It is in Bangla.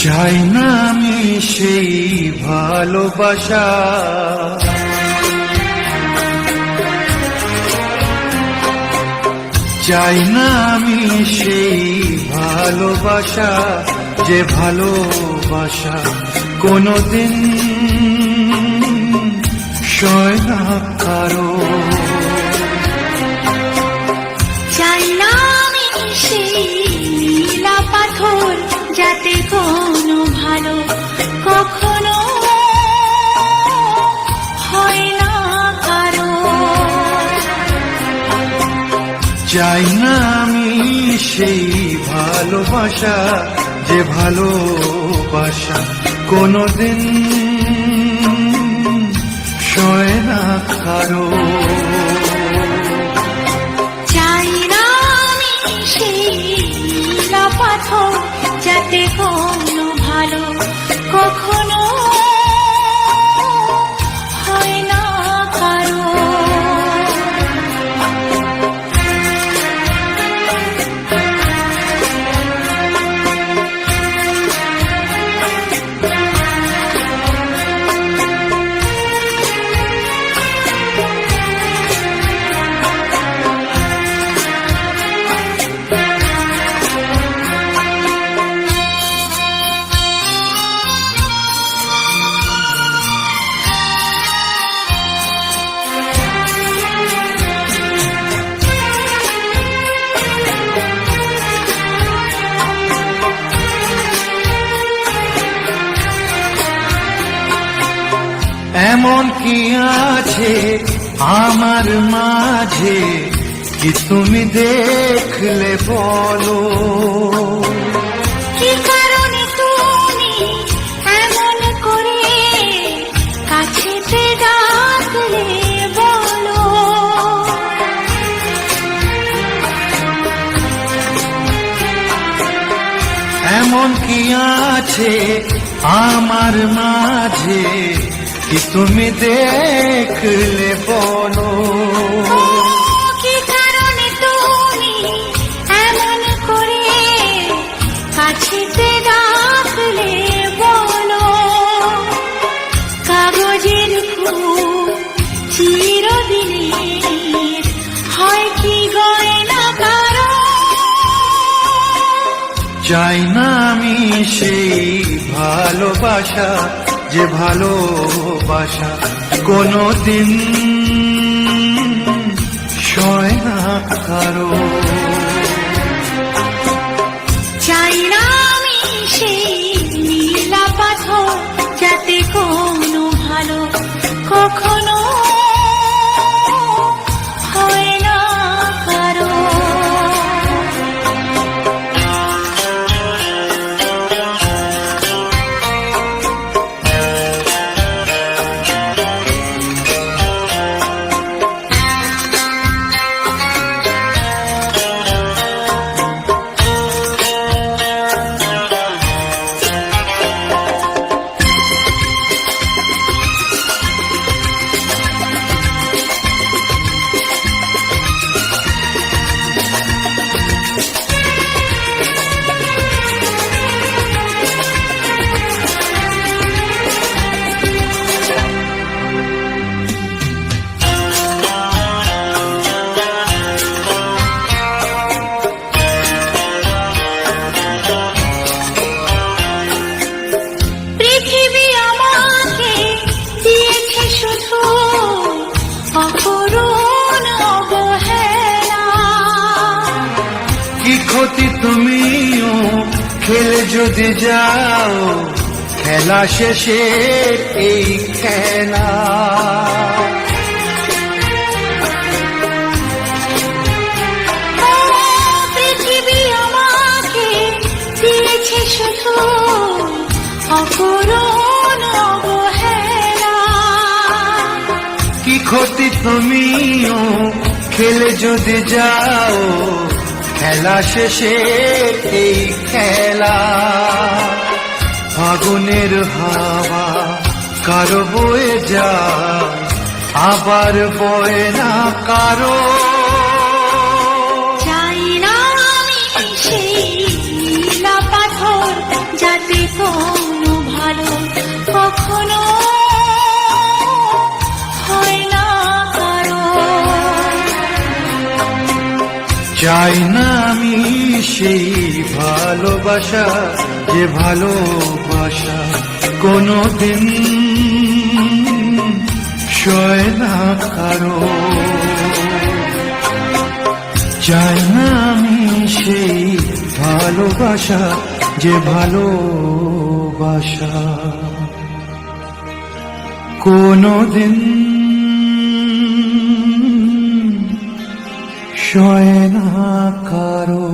চাই না আমি সেই ভালোবাসা, চাই না আমি সেই ভালোবাসা, যে ভালোবাসা কোনদিন সয় না কারো। চাই না আমি সেই নীলা পাথর, যাতে কোনো ভালো কখনো হয় না কারো। চাই না আমি সেই ভালোবাসা, যে ভালোবাসা কোনদিন সয় না কারো। চাই না আমি সেই নীলা পাথর, যাতে কোনো ভালো কখনো হয় না কারো। এমন কি আছে আমার মাঝে, কি তুমি দেখলে বলো? কি কারণে তুমি এমন করে কাছেতে ডাকলে বলো? এমন কি আছে আমার মাঝে, কি তুমি দেখলে বলো? কি কারণে তুমি এমন করে কাছেতে ডাকলে বলো? কাগজের ফুল চিরদিনের হয় কি গয়না কারো? চাই না আমি সেই ভালোবাসা, যে ভালোবাসা কোনদিন সয় না কারো। চাই না আমি সেই নীলা পাথর, যাতে কোনো ভালো কখনো হয় না কারো। কি ক্ষতি তুমিও খেলে যদি যাও, খেলা শেষে এই খেলা। পৃথিবী আমাকে দিয়েছে শুধু অপূরণ অবহেলা। কি ক্ষতি তুমিও খেলে যদি যাও, খেলা শেষে এই খেলা। ফাগুনের হাওয়া কারো বয়ে যায়, আবার বয়ে না কারো। চাই না আমি সেই নীলা পাথর, যাতে চাই না আমি সেই ভালোবাসা, যে ভালোবাসা কোনোদিন সয় না কারো। চাই না আমি সেই ভালোবাসা, যে ভালোবাসা কোনোদিন সয় না কারো।